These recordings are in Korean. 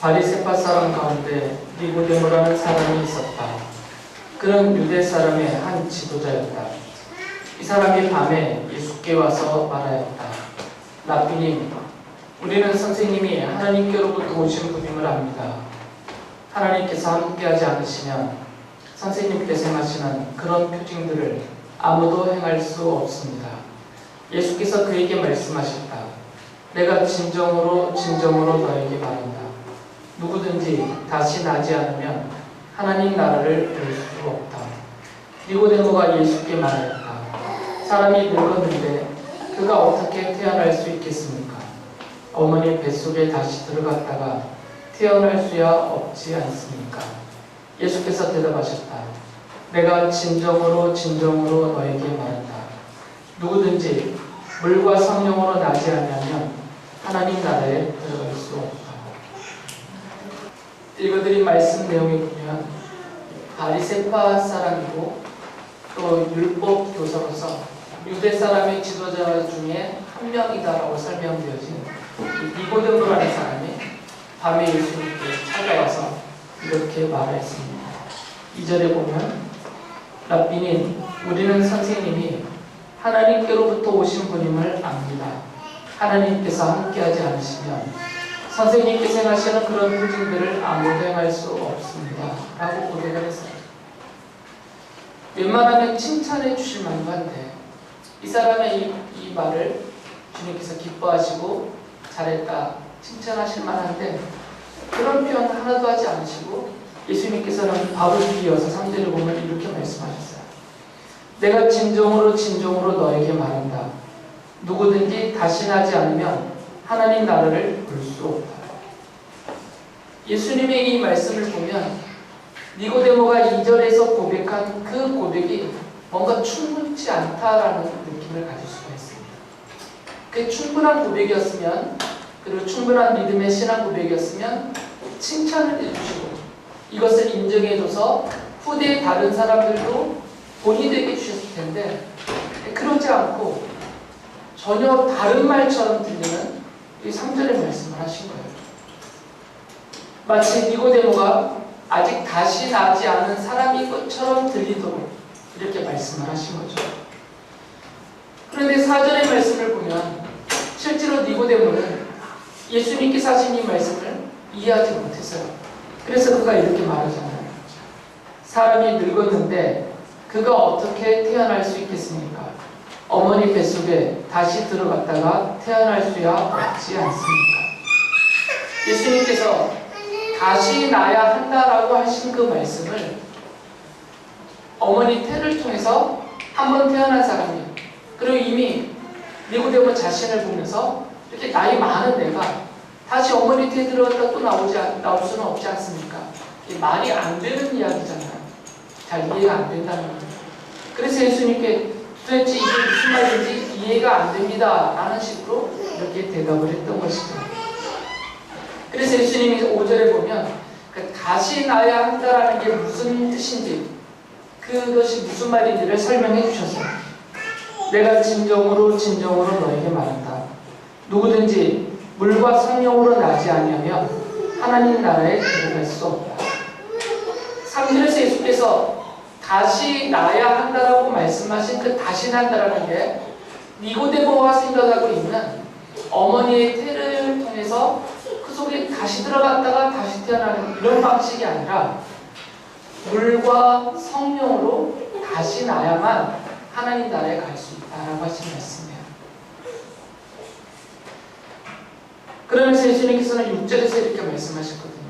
바리새파 사람 가운데 니고데모라는 사람이 있었다. 그는 유대 사람의 한 지도자였다. 이 사람이 밤에 예수께 와서 말하였다. 라삐님, 우리는 선생님이 하나님께로부터 오신 분임을 압니다. 하나님께서 함께하지 않으시면 선생님께서 행하시는 그런 표징들을 아무도 행할 수 없습니다. 예수께서 그에게 말씀하셨다. 내가 진정으로 너에게 말한다. 누구든지 다시 나지 않으면 하나님 나라를 볼 수 없다. 니고데모가 예수께 말하였다. 사람이 늙었는데 그가 어떻게 태어날 수 있겠습니까? 어머니 뱃속에 다시 들어갔다가 태어날 수야 없지 않습니까? 예수께서 대답하셨다. 내가 진정으로 너에게 말한다. 누구든지 물과 성령으로 나지 않으면 하나님 나라에 들어갈 수 없다. 읽어드린 말씀 내용에 보면 바리새파 사람이고 또 율법 교사로서 유대 사람의 지도자 중에 한 명이다라고 설명되어진 니고데모라는 사람이 밤에 예수님께 찾아와서 이렇게 말했습니다. 2절에 보면 라삐님, 우리는 선생님이 하나님께로부터 오신 분임을 압니다. 하나님께서 함께하지 않으시면 선생님께서 행하시는 그런 표징들을 아무도 행할 수 없습니다. 라고 고백을 했어요. 웬만하면 칭찬해 주실 만도 한데 이 사람의 이 말을 주님께서 기뻐하시고 잘했다 칭찬하실 만한데 그런 표현 하나도 하지 않으시고 예수님께서는 바로 이어서 3절을 보면 이렇게 말씀하셨어요. 내가 진정으로 너에게 말한다. 누구든지 다시 나지 않으면 하나님 나라를 볼 수 없다. 예수님의 이 말씀을 보면 니고데모가 2절에서 고백한 그 고백이 뭔가 충분치 않다라는 느낌을 가질 수가 있습니다. 그게 충분한 고백이었으면 그리고 충분한 믿음의 신앙 고백이었으면 칭찬을 해주시고 이것을 인정해줘서 후대의 다른 사람들도 본이 되게 해주셨을 텐데 그렇지 않고 전혀 다른 말처럼 들리는 이 3절의 말씀을 하신 거예요. 마치 니고데모가 아직 다시 나지 않은 사람인 것처럼 들리도록 이렇게 말씀을 하신 거죠. 그런데 4절의 말씀을 보면 실제로 니고데모는 예수님께서 하신 이 말씀을 이해하지 못했어요. 그래서 그가 이렇게 말하잖아요. 사람이 늙었는데 그가 어떻게 태어날 수 있겠습니까? 어머니 뱃속에 다시 들어갔다가 태어날 수야 없지 않습니까? 예수님께서 다시 나야 한다라고 하신 그 말씀을 어머니 태를 통해서 한번 태어난 사람이에요. 그리고 이미 니고데모 자신을 보면서 이렇게 나이 많은 내가 다시 어머니 태에 들어갔다 또 나올 수는 없지 않습니까? 이게 말이 안 되는 이야기잖아요. 잘 이해가 안 된다는 거예요. 그래서 예수님께 도대체 이게 무슨 말인지 이해가 안 됩니다 라는 식으로 이렇게 대답을 했던 것이죠. 그래서 예수님이 5절에 보면 다시 나야 한다라는 게 무슨 뜻인지 그것이 무슨 말인지를 설명해 주셨어요. 내가 진정으로 너에게 말한다. 누구든지 물과 성령으로 나지 아니하면 하나님 나라에 들어갈 수 없다. 3절에서 예수께서 다시 나야 한다라고 말씀하신 그 다시 난다라는 게 니고데모가 생각하고 있는 어머니의 태를 통해서 그 속에 다시 들어갔다가 다시 태어나는 이런 방식이 아니라 물과 성령으로 다시 나야만 하나님 나라에 갈 수 있다라고 하신 말씀이에요. 그러면서 예수님께서는 6절에서 이렇게 말씀하셨거든요.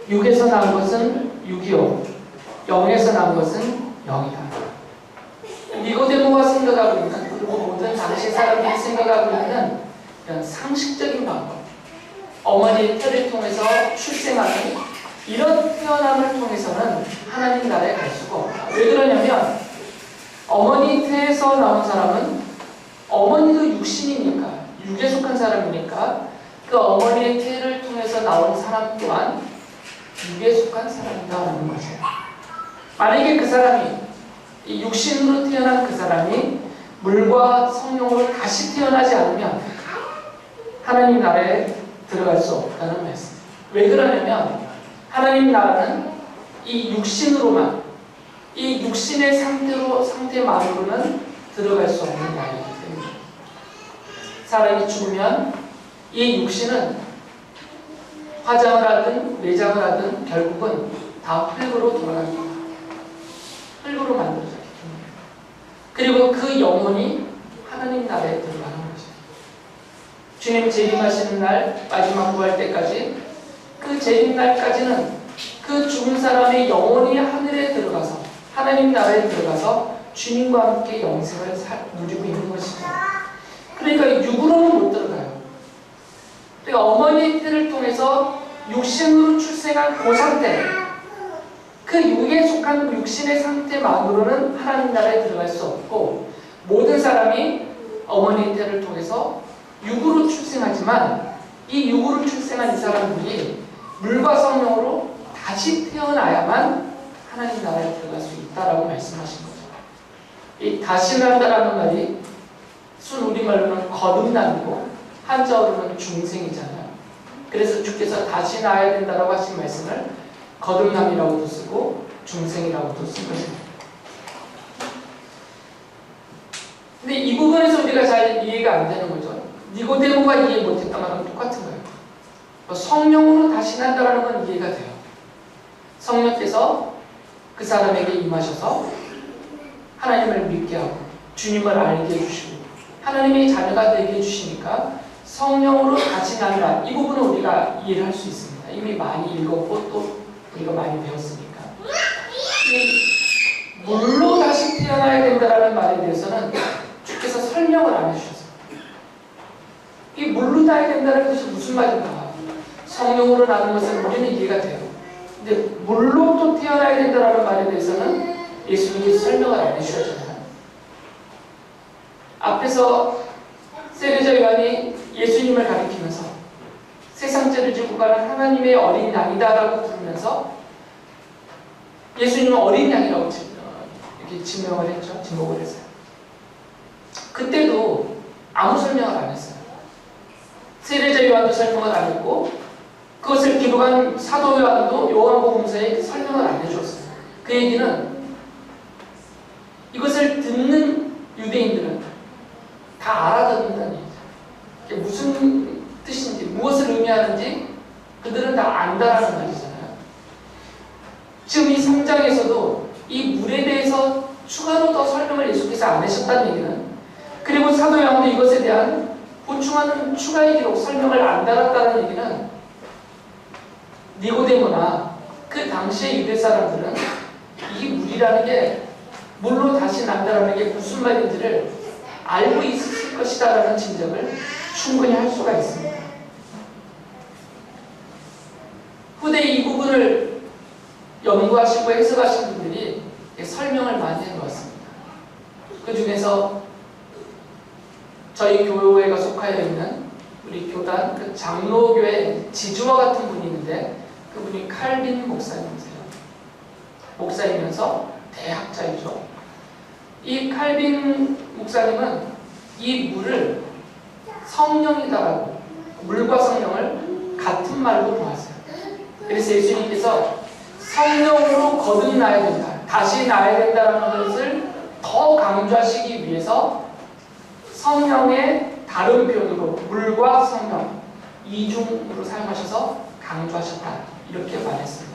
6에서 난 것은 6이요 0에서 난 것은 0이다. 니고데모가 생각하고 있는 그리고 모든 당시 사람들이 생각하고 있는 이런 상식적인 방법 어머니의 태를 통해서 출생하는 이런 태어남을 통해서는 하나님 나라에 갈 수가 없다. 왜 그러냐면 어머니 태에서 나온 사람은 어머니도 육신이니까 육에 속한 사람이니까 그 어머니의 태를 통해서 나온 사람 또한 육에 속한 사람이다라는 거죠. 만약에 그 사람이 이 육신으로 태어난 그 사람이 물과 성령으로 다시 태어나지 않으면 하나님 나라에 들어갈 수 없다는 말씀. 왜 그러냐면 하나님 나라는 이 육신으로만, 이 육신의 상태만으로는 들어갈 수 없는 나라이기 때문에 사람이 죽으면 이 육신은 화장을 하든 매장을 하든 결국은 다 흙으로 돌아갑니다. 흙으로 만들어졌기 때문에. 그리고 그 영혼이 하나님 나라에 들어가는 거죠. 주님 재림하시는 날, 마지막 부활 때까지, 그 재림날까지는 그 죽은 사람의 영혼이 하늘에 들어가서 하나님 나라에 들어가서 주님과 함께 영생을 누리고 있는 것입니다. 그러니까 육으로는 못 들어가요. 그러니까 어머니 태를 통해서 육신으로 출생한 그 상태, 그 육에 속한 그 육신의 상태만으로는 하나님 나라에 들어갈 수 없고, 모든 사람이 어머니 태를 통해서 육으로 출생하지만 이 육으로 출생한 이 사람들이 물과 성령으로 다시 태어나야만 하나님 나라에 들어갈 수 있다라고 말씀하신 거죠. 이 다시 난다라는 말이 순 우리말로는 거듭남이고 한자어로는 중생이잖아요. 그래서 주께서 다시 나야 된다라고 하신 말씀을 거듭남이라고도 쓰고 중생이라고도 쓴 것입니다. 근데 이 부분에서 우리가 잘 이해가 안 되는 거죠. 니고데모가 이해 못했던 거랑 똑같은 거예요. 성령으로 다시 난다라는 건 이해가 돼요. 성령께서 그 사람에게 임하셔서 하나님을 믿게 하고 주님을 알게 해주시고 하나님의 자녀가 되게 해주시니까 성령으로 다시 난다. 이 부분은 우리가 이해를 할 수 있습니다. 이미 많이 읽었고 또 우리가 많이 배웠으니까. 이 물로 다시 태어나야 된다라는 말에 대해서는 주께서 설명을 안 해주셨어요. 이 물로 나야 된다는 것이 무슨 말인가? 성령으로 나는 것은 우리는 이해가 돼요. 근데 물로 또 태어나야 된다는 말에 대해서는 예수님이 설명을 안 해주셨잖아요. 앞에서 세례자 요한이 예수님을 가리키면서 세상 죄를 지고 가는 하나님의 어린 양이다라고 부르면서 예수님은 어린 양이라고 이렇게 지명을 했죠. 지목을 했어요. 그때도 아무 설명을 안 했어요. 세례자 요한도 설명을 안 했고 그것을 기록한 사도 요한도 요한복음서에 설명을 안 해줬어요. 그 얘기는 이것을 듣는 유대인들은 다 알아듣는다는 얘기죠. 이게 무슨 뜻인지, 무엇을 의미하는지 그들은 다 안다라는 말이잖아요. 지금 이 3장에서도 이 물에 대해서 추가로 더 설명을 예수께서 안 하셨다는 얘기는, 그리고 사도 요한도 이것에 대한 보충하는 추가의 기록, 설명을 안 달았다는 얘기는 니고데모나 그 당시의 유대 사람들은 이 물이라는 게 물로 다시 난다라는 게 무슨 말인지를 알고 있을 것이다라는 짐작을 충분히 할 수가 있습니다. 후대 이 부분을 연구하시고 해석하신 분들이 설명을 많이 해놓았습니다. 그 중에서 저희 교회가 속하여 있는 우리 교단 그 장로교회 지주와 같은 분이 있는데 그분이 칼빈 목사님이세요. 목사이면서 대학자이죠. 이 칼빈 목사님은 이 물을 성령이다라고, 물과 성령을 같은 말로 보았어요. 그래서 예수님께서 성령으로 거듭나야 된다, 다시 나야 된다는 것을 더 강조하시기 위해서 성령의 다른 표현으로 물과 성령 이중으로 사용하셔서 강조하셨다, 이렇게 말했습니다.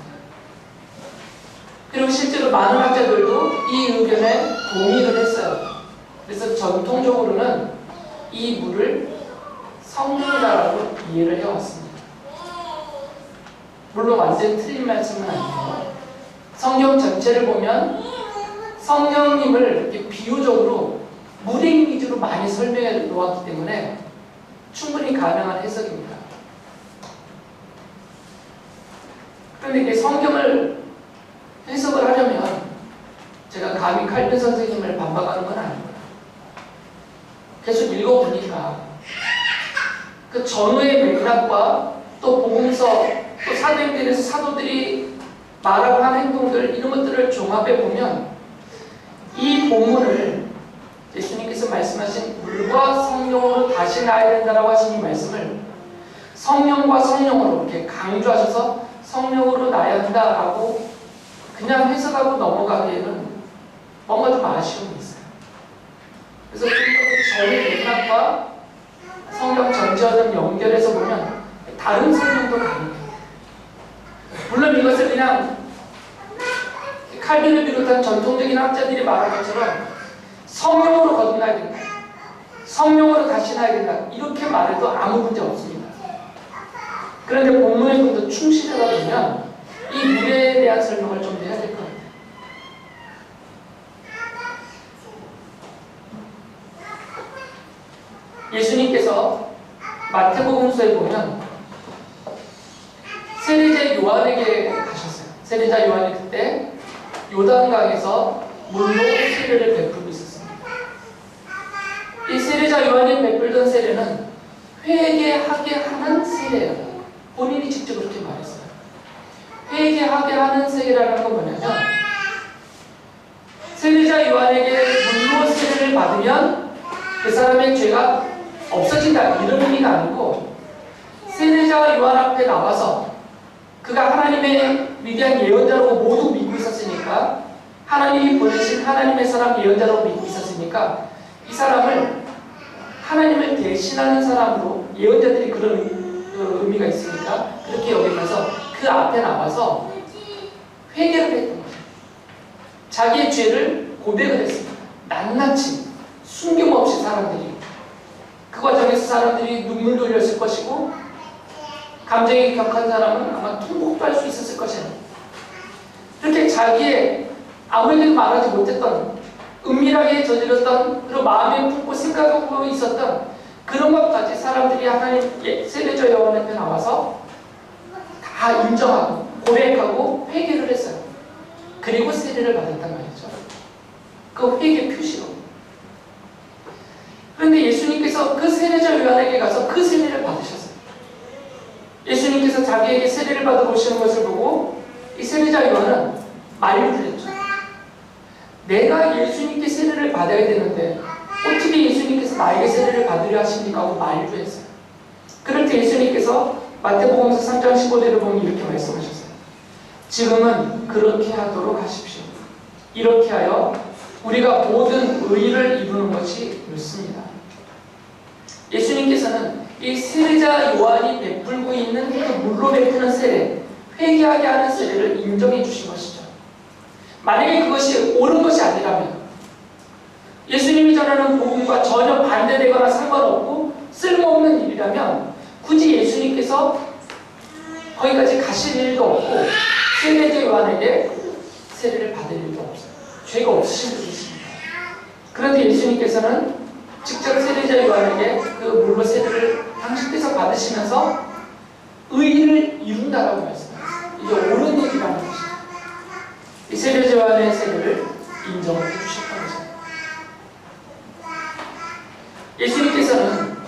그리고 실제로 많은 학자들도 이 의견에 동의를 했어요. 그래서 전통적으로는 이 물을 성령이라고 이해를 해왔습니다. 물론 완전히 틀린 말씀은 아니에요. 성경 전체를 보면 성령님을 이렇게 비유적으로 물의 이미지로 많이 설명해 놓았기 때문에 충분히 가능한 해석입니다. 그런데 이게 성경을 해석을 하려면 제가 감히 칼빈 선생님을 반박하는 건 아니고요. 계속 읽어보니까 그 전후의 맥락과 또 복음서, 또 사도행전에서 사도들이 말하고 한 행동들, 이런 것들을 종합해 보면 이 본문을 예수님께서 말씀하신 물과 성령으로 다시 나야 된다라고 하신 이 말씀을 성령과 성령으로 이렇게 강조하셔서 성령으로 나야 한다라고 그냥 해석하고 넘어가기에는 뭔가 좀 아쉬움이 있어요. 그래서 좀 더 전의 맥락과 성경 전체와는 연결해서 보면 다른 성령도 가능해요. 물론 이것을 그냥 칼빈을 비롯한 전통적인 학자들이 말한 것처럼 성령으로 거듭나야 된다, 성령으로 다시 나야 된다, 이렇게 말해도 아무 문제 없습니다. 그런데 본문에 좀 더 충실하다 보면 이 무례에 대한 설명을 좀 더 해야 될 것 같아요. 예수님께서 마태복음서에 보면 세례자 요한에게 가셨어요. 세례자 요한이 그때 요단강에서 물로 세례를 베풀고 있었습니다. 이 세례자 요한이 베풀던 세례는 회개하게 하는 세례예요. 본인이 직접 그렇게 말했어요. 회개하게 하는 세례라는 건 뭐냐면 세례자 요한에게 물로 세례를 받으면 그 사람의 죄가 없어진다, 이런 의미가 아니고 세례자 요한 앞에 나와서 그가 하나님의 위대한 예언자로 모두 믿고 있었으니까, 하나님이 보내신 하나님의 사람 예언자로 믿고 있었으니까 이 사람을 하나님을 대신하는 사람으로, 예언자들이 그런 의미가 있으니까 그렇게 여기면서 그 앞에 나와서 회개를 했던 거죠. 자기의 죄를 고백을 했습니다. 낱낱이 숨김없이 사람들이, 그 과정에서 사람들이 눈물도 흘렸을 것이고 감정이 격한 사람은 아마 통곡도 할 수 있었을 것이에요. 이렇게 자기의 아무에게도 말하지 못했던, 은밀하게 저질렀던, 그리고 마음에 품고 생각하고 있었던 그런 것까지 사람들이 하나님 세례자 요한 앞에 나와서 다 인정하고 고백하고 회개를 했어요. 그리고 세례를 받았단 말이죠. 그 회개 표시로. 그런데 예수님께서 그 세례자 요한에게 가서 그 세례를 받으셨어요. 예수님께서 자기에게 세례를 받아 오시는 것을 보고 이 세례자 요한은 만류를 했죠. 내가 예수님께 세례를 받아야 되는데 어떻게 예수님께서 나에게 세례를 받으려 하십니까? 하고 만류했어요. 그럴 때 예수님께서 마태복음서 3장 15절을 보면 이렇게 말씀하셨어요. 지금은 그렇게 하도록 하십시오. 이렇게 하여 우리가 모든 의의를 이루는 것이 옳습니다. 예수님께서는 이 세례자 요한이 베풀고 있는 그 물로 베푸는 세례, 회개하게 하는 세례를 인정해 주신 것이죠. 만약에 그것이 옳은 것이 아니라면, 예수님이 전하는 복음과 전혀 반대되거나 상관없고 쓸모없는 일이라면 굳이 예수님께서 거기까지 가실 일도 없고 세례자 요한에게 세례를 받을 일도 없어요. 죄가 없으신 분이십니다. 그런데 예수님께서는 직접 세례자 요한에게 그 물로 세례를 당신께서 받으시면서 의의를 이룬다라고 말씀하셨어요. 이게 옳은 일이라는 것이죠. 이 세례자 요한의 세례를 인정해 주셨던 거죠. 예수님께서는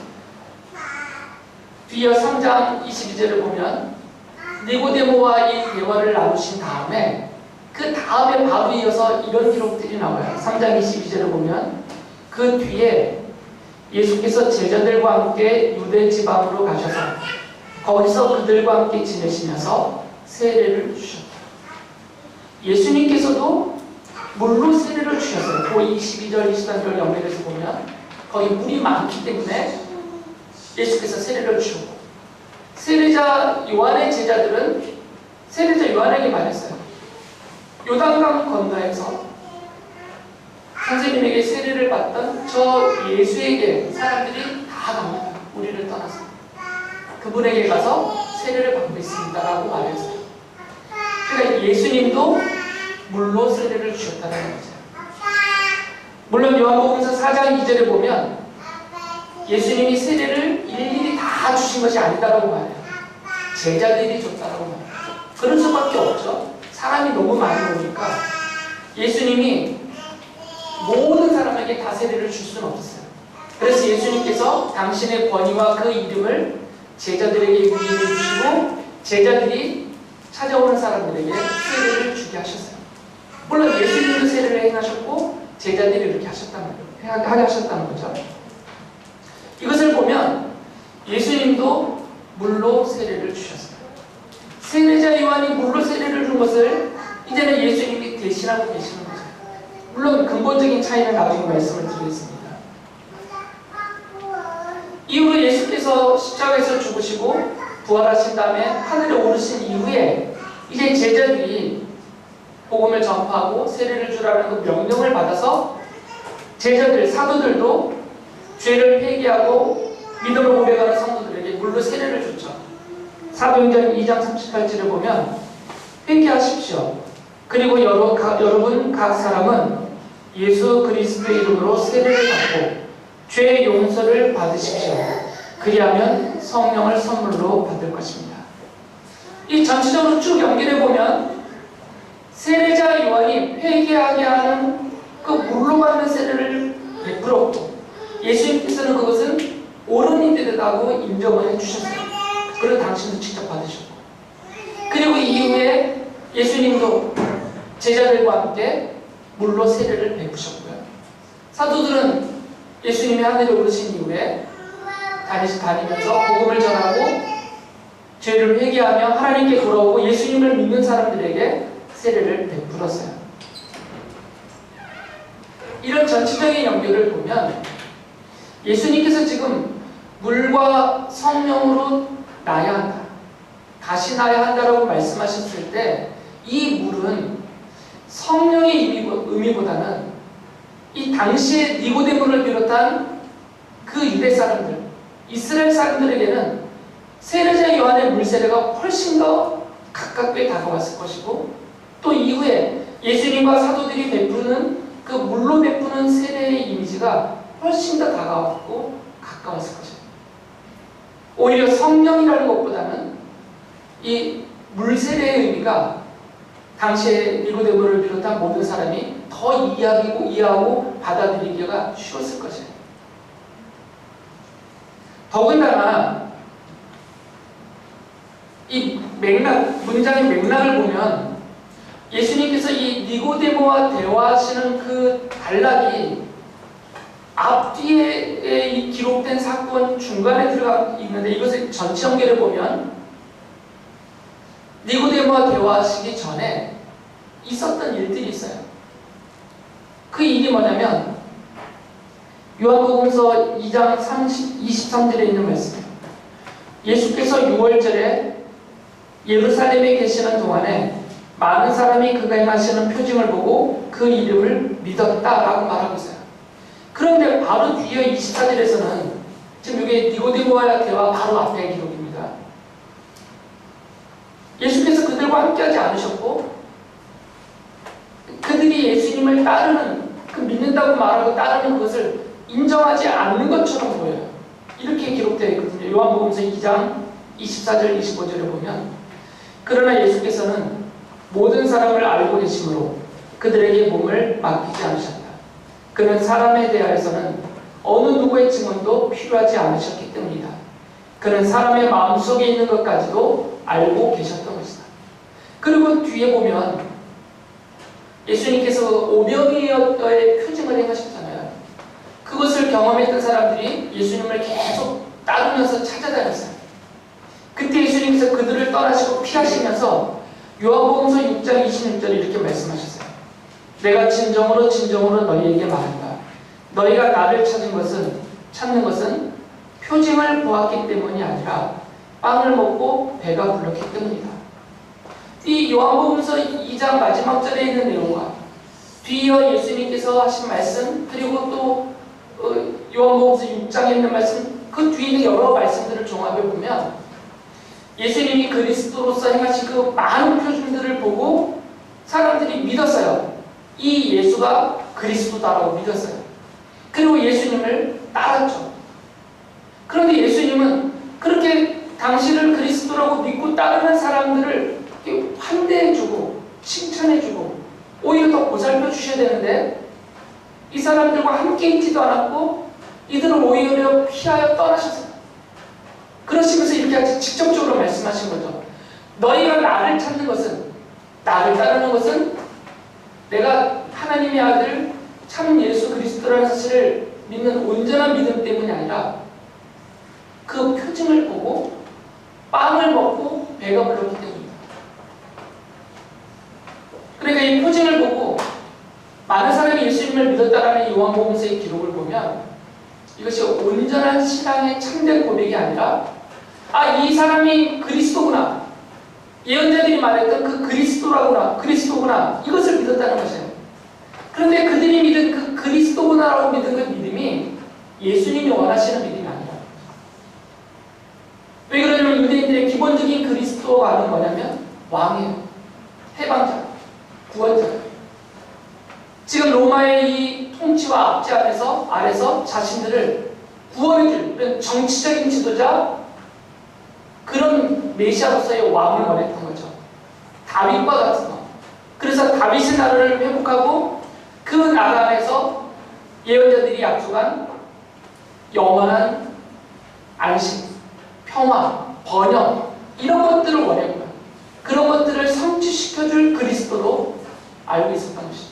뒤이어 3장 22절을 보면 니고데모와 이 대화를 나누신 다음에 그 다음에 바로 이어서 이런 기록들이 나와요. 3장 22절을 보면 그 뒤에 예수께서 제자들과 함께 유대 지방으로 가셔서 거기서 그들과 함께 지내시면서 세례를 주셨다. 예수님께서도 물로 세례를 주셨어요. 그 22절, 23절 연결해서 보면 거기 물이 많기 때문에 예수께서 세례를 주셨고, 세례자 요한의 제자들은 세례자 요한에게 말했어요. 요단강 건너에서 선생님에게 세례를 받던 저 예수에게 사람들이 다 갑니다. 우리를 떠나서 그분에게 가서 세례를 받고 있습니다 라고 말했어요. 그러니까 예수님도 물로 세례를 주셨다는 거죠. 물론 요한복음서 4장 2절에 보면 예수님이 세례를 일일이 다 주신 것이 아니다라고 말해요. 제자들이 줬다라고 말해요. 그럴 수밖에 없죠. 사람이 너무 많이 오니까 예수님이 모든 사람에게 다 세례를 줄 수는 없었어요. 그래서 예수님께서 당신의 권위와 그 이름을 제자들에게 위임해 주시고 제자들이 찾아오는 사람들에게 세례를 주게 하셨어요. 물론 예수님도 세례를 행하셨고 제자들이 이렇게 하게 하셨다는 거죠. 이것을 보면 예수님도 물로 세례를 주셨어요. 세례자 요한이 물로 세례를 준 것을 이제는 예수님이 대신하고 계시는 거죠. 물론 근본적인 차이는 나중에 말씀을 드리겠습니다. 이후로 예수께서 십자가에서 죽으시고 부활하신 다음에 하늘에 오르신 이후에 이제 제자들이 복음을 전파하고 세례를 주라는 그 명령을 받아서 제자들, 사도들도 죄를 회개하고 믿음을 고백하는 성도들에게 물로 세례를 줬죠. 사도행전 2장 38절에 보면 회개하십시오. 그리고 여러분 각 사람은 예수 그리스도의 이름으로 세례를 받고 죄의 용서를 받으십시오. 그리하면 성령을 선물로 받을 것입니다. 이 전체적으로 쭉 연결해 보면 세례자 요한이 회개하게 하는 그 물로 받는 세례를 베풀었고 예수님께서는 그것은 옳은 일이라고 인정을 해주셨어요. 그리고 당신도 직접 받으셨고 그리고 이후에 예수님도 제자들과 함께 물로 세례를 베푸셨고요. 사도들은 예수님이 하늘에 오르신 이후에 다니면서 복음을 전하고 죄를 회개하며 하나님께 돌아오고 예수님을 믿는 사람들에게 세례를 베풀었어요. 이런 전체적인 연결을 보면 예수님께서 지금 물과 성령으로 나야 한다, 다시 나야 한다라고 말씀하셨을 때 이 물은 성령의 의미보다는 이 당시에 니고데모를 비롯한 그 유대 사람들, 이스라엘 사람들에게는 세례자 요한의 물세례가 훨씬 더 가깝게 다가왔을 것이고 또 이후에 예수님과 사도들이 베푸는 그 물로 베푸는 세례의 이미지가 훨씬 더 다가왔고 가까웠을 것이에요. 오히려 성령이라는 것보다는 이 물세례의 의미가 당시에 니고데모를 비롯한 모든 사람이 더 이해하고 받아들이기가 쉬웠을 것이에요. 더군다나 이 문장의 맥락을 보면 예수님께서 이 니고데모와 대화하시는 그 단락이 앞뒤에 이 기록된 사건 중간에 들어가 있는데 이것을 전체 연결해 보면 니고데모와 대화하시기 전에 있었던 일들이 있어요. 그 일이 뭐냐면 요한복음서 2장 23절에 있는 말씀이에요. 예수께서 6월절에 예루살렘에 계시는 동안에 많은 사람이 그가 행하시는 표징을 보고 그 이름을 믿었다라고 말하고 있어요. 그런데 바로 뒤에 24절에서는 지금 이게 니고데모와의 대화 바로 앞에 기록입니다. 예수께서 그들과 함께하지 않으셨고 그들이 예수님을 따르는 그 믿는다고 말하고 따르는 것을 인정하지 않는 것처럼 보여요. 이렇게 기록되어 있거든요. 요한복음서 2장 24절 25절에 보면 그러나 예수께서는 모든 사람을 알고 계심으로 그들에게 몸을 맡기지 않으셨다. 그는 사람에 대하여서는 어느 누구의 증언도 필요하지 않으셨기 때문이다. 그는 사람의 마음속에 있는 것까지도 알고 계셨던 것이다. 그리고 뒤에 보면 예수님께서 오병이어의 표징을 행하셨잖아요. 그것을 경험했던 사람들이 예수님을 계속 따르면서 찾아다녔어요. 그때 예수님께서 그들을 떠나시고 피하시면서 요한복음서 6장 26절에 이렇게 말씀하셨어요. 내가 진정으로 너희에게 말한다. 너희가 나를 찾는 것은 표징을 보았기 때문이 아니라 빵을 먹고 배가 불렀기 때문이다. 이 요한복음서 2장 마지막 절에 있는 내용과 뒤이어 예수님께서 하신 말씀 그리고 또 요한복음서 6장에 있는 말씀 그 뒤에 있는 여러 말씀들을 종합해 보면 예수님이 그리스도로서 행하신 그 많은 표징들을 보고 사람들이 믿었어요. 이 예수가 그리스도다라고 믿었어요. 그리고 예수님을 따랐죠. 그런데 예수님은 그렇게 당신을 그리스도라고 믿고 따르는 사람들을 환대해주고 칭찬해주고 오히려 더 보살펴 주셔야 되는데 이 사람들과 함께 있지도 않았고 이들은 오히려 피하여 떠나셨어요. 그러시면서 이렇게 아주 직접적으로 말씀하신 거죠. 너희가 나를 찾는 것은, 나를 따르는 것은 내가 하나님의 아들 참 예수 그리스도라는 사실을 믿는 온전한 믿음 때문이 아니라 그 표징을 보고 빵을 먹고 배가 불렀기 때문입니다. 그러니까 이 표징을 보고 많은 사람이 예수님을 믿었다라는 요한복음서의 기록을 보면 이것이 온전한 신앙의 참된 고백이 아니라 이 사람이 그리스도구나, 예언자들이 말했던 그 그리스도구나 이것을 믿었다는 것이에요. 그런데 그들이 믿은 그 그리스도구나라고 믿은 그 믿음이 예수님이 원하시는 믿음이 아니라, 왜 그러냐면 유대인들의 기본적인 그리스도가는 뭐냐면 왕이에요. 해방자, 구원자. 지금 로마의 이 통치와 압제 아래서 자신들을 구원해줄 그런 정치적인 지도자, 그런 메시아로서의 왕을 원했던 거죠. 다윗과 같은 왕. 그래서 다윗의 나라를 회복하고 그 나라 안에서 예언자들이 약속한 영원한 안식, 평화, 번영 이런 것들을 원했고요. 그런 것들을 성취시켜줄 그리스도로 알고 있었던 것이죠.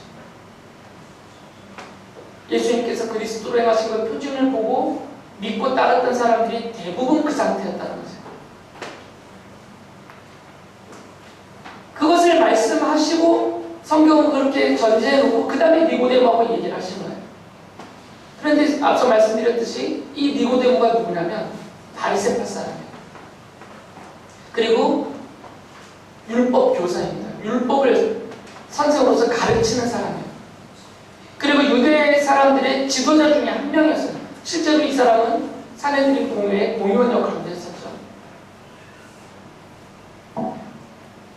예수님께서 그리스도로 행하신 그 표징을 보고 믿고 따랐던 사람들이 대부분 그 상태였다는 거죠. 그것을 말씀하시고 성경은 그렇게 전제해놓고 그 다음에 니고데모하고 얘기를 하신 거예요. 그런데 앞서 말씀드렸듯이 이 니고데모가 누구냐면 바리새파 사람이에요. 그리고 율법 교사입니다. 율법을 선생으로서 가르치는 사람이에요. 그리고 유대 사람들의 지도자 중에 한 명이었어요. 실제로 이 사람은 사내들이 공의원 역할을 했었죠.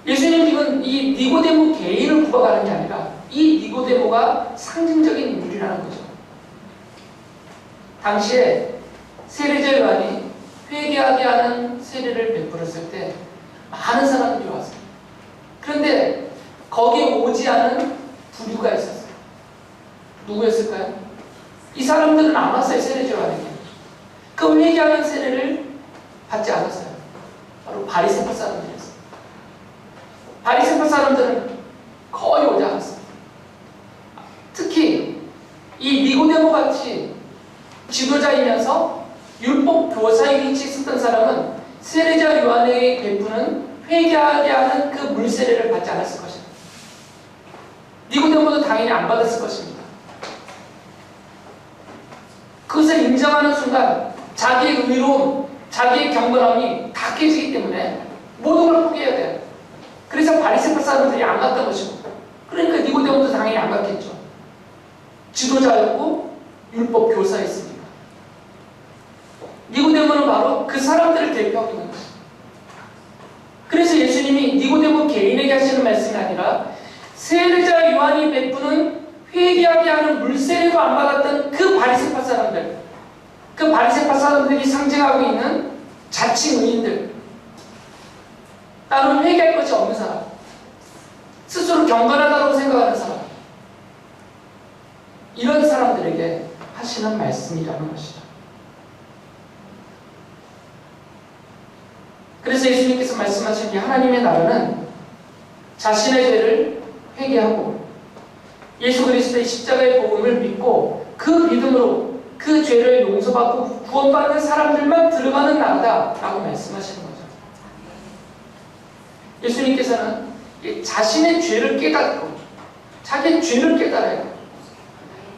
예수님 지금 이 니고데모 개인을 구박하는 게 아니라 이 니고데모가 상징적인 인물이라는 거죠. 당시에 세례자 요한이 회개하게 하는 세례를 베풀었을 때 많은 사람들이 왔어요. 그런데 거기에 오지 않은 부류가 있었어요. 누구였을까요? 이 사람들은 안 왔어요. 세례자 요한에게. 그 회개하는 세례를 받지 않았어요. 바로 바리새파 사람들이었어요. 바리새파 사람들은 거의 오지 않았어요. 특히 이 니고데모 같이 지도자이면서 율법 교사의 위치에 있었던 사람은 세례자 요한에게 베푸는 회개하게 하는 그 물세례를 받지 않았을 것입니다. 니고데모도 당연히 안 받았을 것입니다. 그것을 인정하는 순간 자기의 의로움, 자기의 경건함이 다 깨지기 때문에 모든 걸 포기해야 돼요. 그래서 바리새파 사람들이 안 갔던 것이고, 그러니까 니고데모도 당연히 안 갔겠죠. 지도자였고 율법 교사였으니까. 니고데모는 바로 그 사람들을 대표하고 있는 것입니다. 그래서 예수님이 니고데모 개인에게 하시는 말씀이 아니라 세례자 요한이 베푸는 회개하게 하는 물세례도 안 받았던 그 바리새파 사람들, 그 바리새파 사람들이 상징하고 있는 자칭 의인들, 나는 회개할 것이 없는 사람, 스스로 경건하다고 생각하는 사람, 이런 사람들에게 하시는 말씀이라는 것이죠. 그래서 예수님께서 말씀하신 게 하나님의 나라는 자신의 죄를 회개하고 예수 그리스도의 십자가의 복음을 믿고 그 믿음으로 그 죄를 용서받고 구원받는 사람들만 들어가는 나라다라고 말씀하시는 거죠. 예수님께서는 자신의 죄를 깨닫고 자기의 죄를 깨달아야 돼요.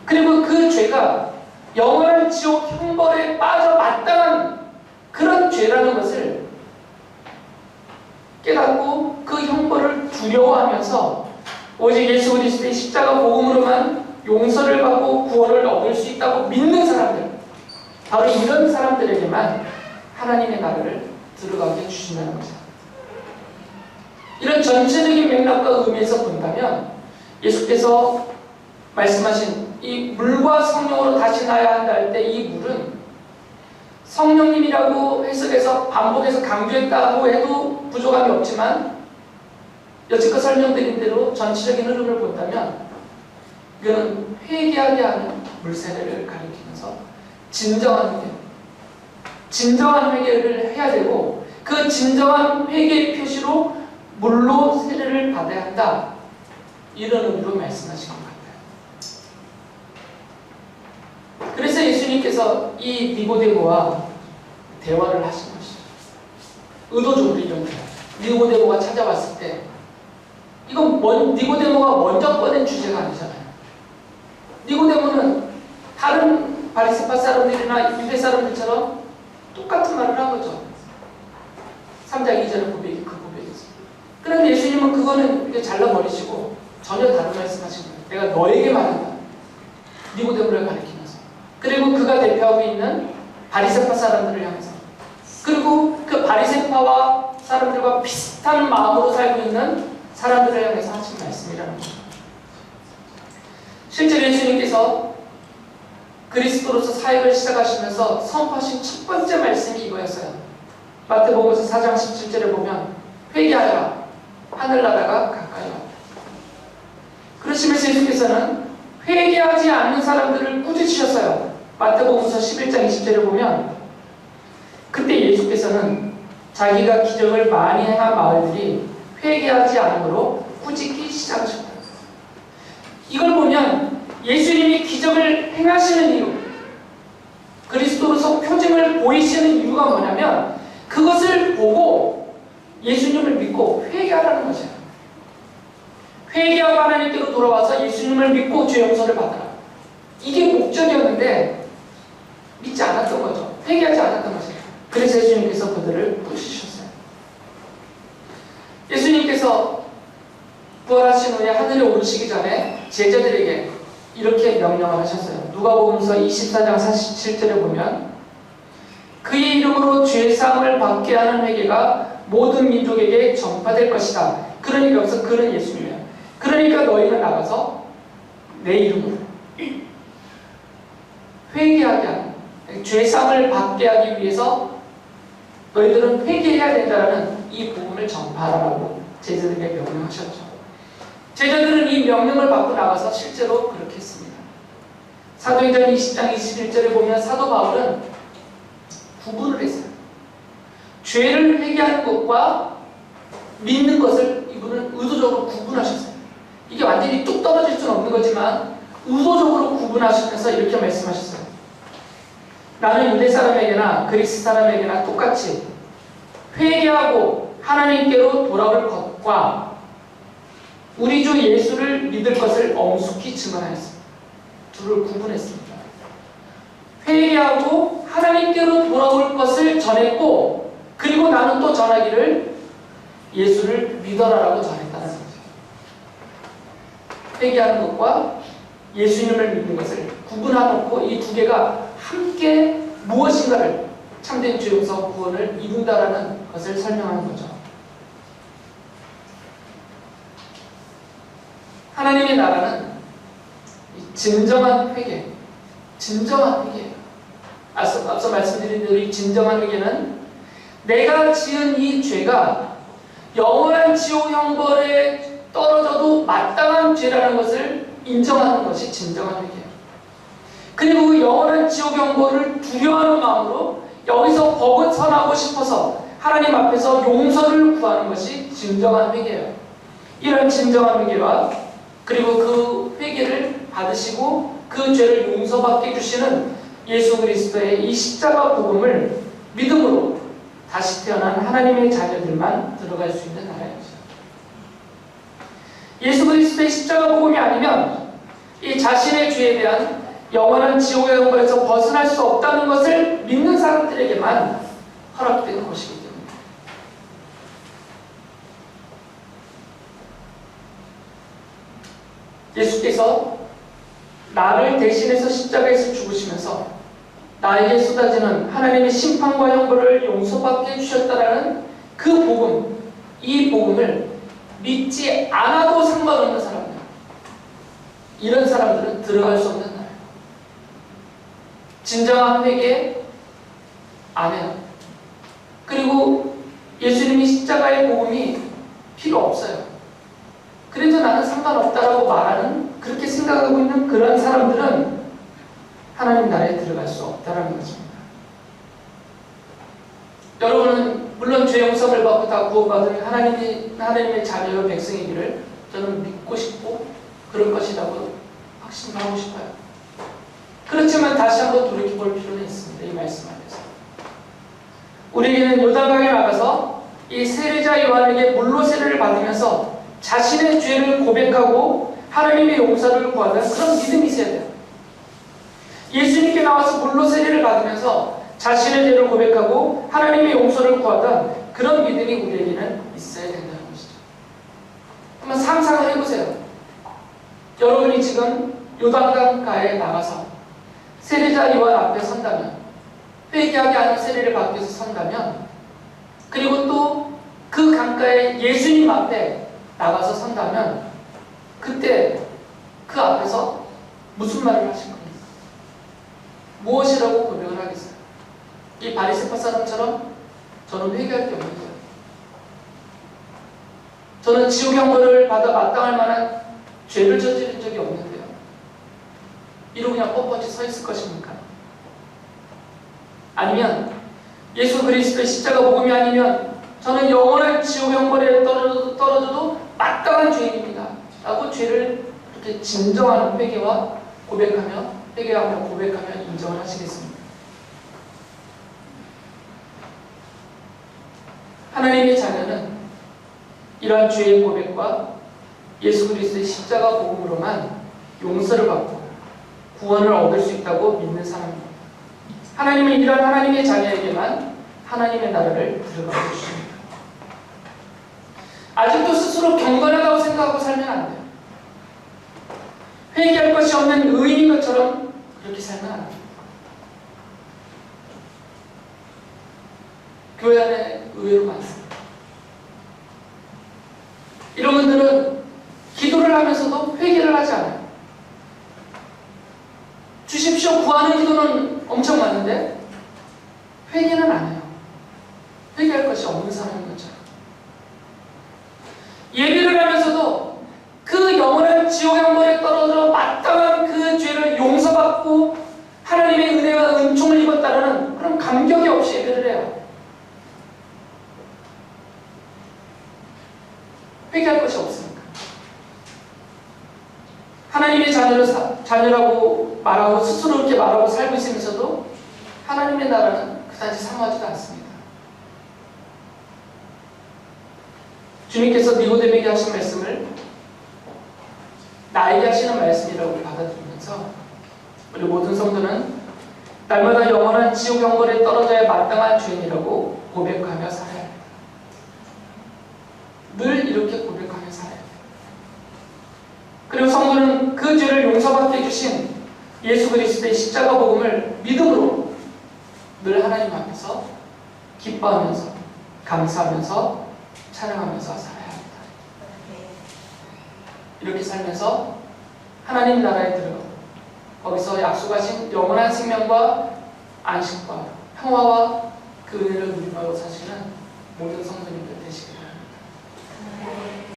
그리고 그 죄가 영원한 지옥 형벌에 빠져 마땅한 그런 죄라는 것을 깨닫고 그 형벌을 두려워하면서 오직 예수 그리스도의 십자가 복음으로만 용서를 받고 구원을 얻을 수 있다고 믿는 사람들, 바로 이런 사람들에게만 하나님의 나라를 들어가게 해주신다는 거죠. 이런 전체적인 맥락과 의미에서 본다면 예수께서 말씀하신 이 물과 성령으로 다시 나야 한다 할 때 이 물은 성령님이라고 해석해서 반복해서 강조했다고 해도 부족함이 없지만 여태껏 설명드린 대로 전체적인 흐름을 본다면 이건 회개하게 하는 물세례를 가리키면서 진정한 회개를 해야 되고 그 진정한 회개의 표시로 물로 세례를 받아야 한다, 이런 의미로 말씀하신 것 같아요. 그래서 예수님께서 이 니고데모와 대화를 하신 것이죠. 의도적으로 이런 거예요. 니고데모가 찾아왔을 때 이건 니고데모가 먼저 꺼낸 주제가 아니잖아요. 니고데모는 다른 바리새파 사람들이나 유대 사람들처럼 똑같은 말을 한 거죠. 3장 2절의 고백이 그 고백이었어요. 그런데 예수님은 그거는 이렇게 잘라버리시고 전혀 다른 말씀하신 거예요. 내가 너에게 말한다. 니고데모를 가리키면서. 그리고 그가 대표하고 있는 바리새파 사람들을 향해서. 그리고 그 바리새파와 사람들과 비슷한 마음으로 살고 있는 사람들을 향해서 하신 말씀이라는 거죠. 실제로 예수님께서 그리스도로서 사역을 시작하시면서 선포하신 첫 번째 말씀이 이거였어요. 마태복음서 4장 17절에 보면 회개하여라 하늘나라가 가까이 왔다. 그러시면서 예수께서는 회개하지 않는 사람들을 꾸짖으셨어요. 마태복음서 11장 20절에 보면 그때 예수께서는 자기가 기적을 많이 행한 마을들이 회개하지 않으므로 꾸짖기 시작하셨다. 이걸 보면 예수님이 기적을 행하시는 이유, 그리스도로서 표징을 보이시는 이유가 뭐냐면 그것을 보고 예수님을 믿고 회개하라는 것이에요. 회개하고 하나님께로 돌아와서 예수님을 믿고 죄 용서를 받아라. 이게 목적이었는데 믿지 않았던 거죠. 회개하지 않았던 것이에요. 그래서 예수님께서 그들을 꾸짖으셨어요. 예수님께서 부활하신 후에 하늘에 오르시기 전에 제자들에게 이렇게 명령을 하셨어요. 누가복음서 24장 47절에 보면 그의 이름으로 죄사함을 받게 하는 회개가 모든 민족에게 전파될 것이다. 그러니까 여기서 그는 예수님이에요. 그러니까 너희는 나가서 내 이름으로 회개하게 하는, 죄사함을 받게 하기 위해서 너희들은 회개해야 된다는 이 복음을 전파하라고 제자들에게 명령하셨죠. 제자들은 이 명령을 받고 나가서 실제로 그렇게 했습니다. 사도행전 20장 21절에 보면 사도 바울은 구분을 했어요. 죄를 회개하는 것과 믿는 것을 이분은 의도적으로 구분하셨어요. 이게 완전히 뚝 떨어질 수는 없는 거지만 의도적으로 구분하시면서 이렇게 말씀하셨어요. 나는 유대 사람에게나 그리스 사람에게나 똑같이 회개하고 하나님께로 돌아올 것과 우리 주 예수를 믿을 것을 엄숙히 증언하였습니다. 둘을 구분했습니다. 회개하고 하나님께로 돌아올 것을 전했고 그리고 나는 또 전하기를 예수를 믿어라라고 전했다는 거죠. 회개하는 것과 예수님을 믿는 것을 구분하놓고 이 두 개가 함께 무엇인가를 참된 죄 용서 구원을 이룬다라는 것을 설명하는 거죠. 하나님의 나라는 진정한 회개, 진정한 회개. 앞서 말씀드린 대로 이 진정한 회개는 내가 지은 이 죄가 영원한 지옥 형벌에 떨어져도 마땅한 죄라는 것을 인정하는 것이 진정한 회개예요. 그리고 그 영원한 지옥 형벌을 두려워하는 마음으로 여기서 벗어나고 싶어서 하나님 앞에서 용서를 구하는 것이 진정한 회개예요. 이런 진정한 회개와 그리고 그 회개를 받으시고 그 죄를 용서받게 해주시는 예수 그리스도의 이 십자가 복음을 믿음으로 다시 태어난 하나님의 자녀들만 들어갈 수 있는 나라입니다. 예수 그리스도의 십자가 복음이 아니면 이 자신의 죄에 대한 영원한 지옥의 형벌에서 벗어날 수 없다는 것을 믿는 사람들에게만 허락되는 것이기 때문에 예수께서 나를 대신해서 십자가에서 죽으시면서 나에게 쏟아지는 하나님의 심판과 형벌을 용서받게 해주셨다라는 그 복음, 이 복음을 믿지 않아도 상관없는 사람들, 이런 사람들은 들어갈 수 없는 나라예요. 진정한 회개 안 해요. 그리고 예수님이 십자가의 복음이 필요 없어요. 그래도 나는 상관없다라고 말하는, 그렇게 생각하고 있는 그런 사람들은 하나님 나라에 들어갈 수 없다라는 것입니다. 여러분은 물론 죄 용서를 받고 다 구원받은 하나님의 자녀와 백성이기를 저는 믿고 싶고 그럴 것이라고 확신하고 싶어요. 그렇지만 다시 한번 돌이켜볼 필요는 있습니다. 이 말씀 안에서 우리에게는 요단강에 나가서 이 세례자 요한에게 물로 세례를 받으면서 자신의 죄를 고백하고 하나님의 용서를 구하는 그런 믿음이 있어야 돼요. 예수님께 나와서 물로 세례를 받으면서 자신의 죄를 고백하고 하나님의 용서를 구하던 그런 믿음이 우리에게는 있어야 된다는 것이죠. 한번 상상을 해보세요. 여러분이 지금 요단강가에 나가서 세례자 요한 앞에 선다면, 회개하게 하는 세례를 받기 위해서 선다면, 그리고 또 그 강가에 예수님 앞에 나가서 선다면, 그때 그 앞에서 무슨 말을 하실 겁니까? 무엇이라고 고백을 하겠어요? 이 바리새파 사람처럼 저는 회개할 게 없는 거예요. 저는 지옥의 형벌을 받아 마땅할 만한 죄를 저지른 적이 없는데요. 이러고 그냥 뻣뻣이 서 있을 것입니까? 아니면 예수 그리스도의 십자가 복음이 아니면 저는 영원한 지옥의 형벌에 떨어져도 마땅한 죄인입니다 라고 죄를 이렇게 진정하는 회개와 회개하며 고백하며 인정을 하시겠습니다. 하나님의 자녀는 이러한 죄의 고백과 예수 그리스도의 십자가 복음으로만 용서를 받고 구원을 얻을 수 있다고 믿는 사람입니다. 하나님은 이러한 하나님의 자녀에게만 하나님의 나라를 들어가 주십니다. 아직도 스스로 경건하다고 생각하고 살면 안 돼요. 회개할 것이 없는 의인인 것처럼 그렇게 살면 안 돼요. 교회 안에 의외로 많습니다. 이런 분들은 기도를 하면서도 회개를 하지 않아요. 주십시오 구하는 기도는 엄청 많은데 회개는 안 해요. 회개할 것이 없는 사람인 것처럼. 예배를 하면서도 그 영원한 지옥의 형벌에 떨어져 마땅한 그 죄를 용서받고 하나님의 은혜와 은총을 입었다는 그런 감격이 없이 예배를 해요. 회개할 것이 없으니까. 하나님의 자녀라고 말하고 스스로 이렇게 말하고 살고 있으면서도 하나님의 나라는 그다지 사모하지도 않습니다. 주님께서 니고데에게 하신 말씀을 나에게 하시는 말씀이라고 받아들이면서 우리 모든 성도는 날마다 영원한 지옥 형벌에 떨어져야 마땅한 죄인이라고 고백하며 살아야 합니다. 늘 이렇게 고백하며 살아야 합니다. 그리고 성도는 그 죄를 용서받게 해주신 예수 그리스도의 십자가 복음을 믿음으로 늘 하나님 앞에서 기뻐하면서 감사하면서 찬양하면서 살아야 합니다. 이렇게 살면서 하나님 나라에 들어가고 거기서 약속하신 영원한 생명과 안식과 평화와 그 은혜를 누리며 사시는 모든 성도님들 되시길 바랍니다.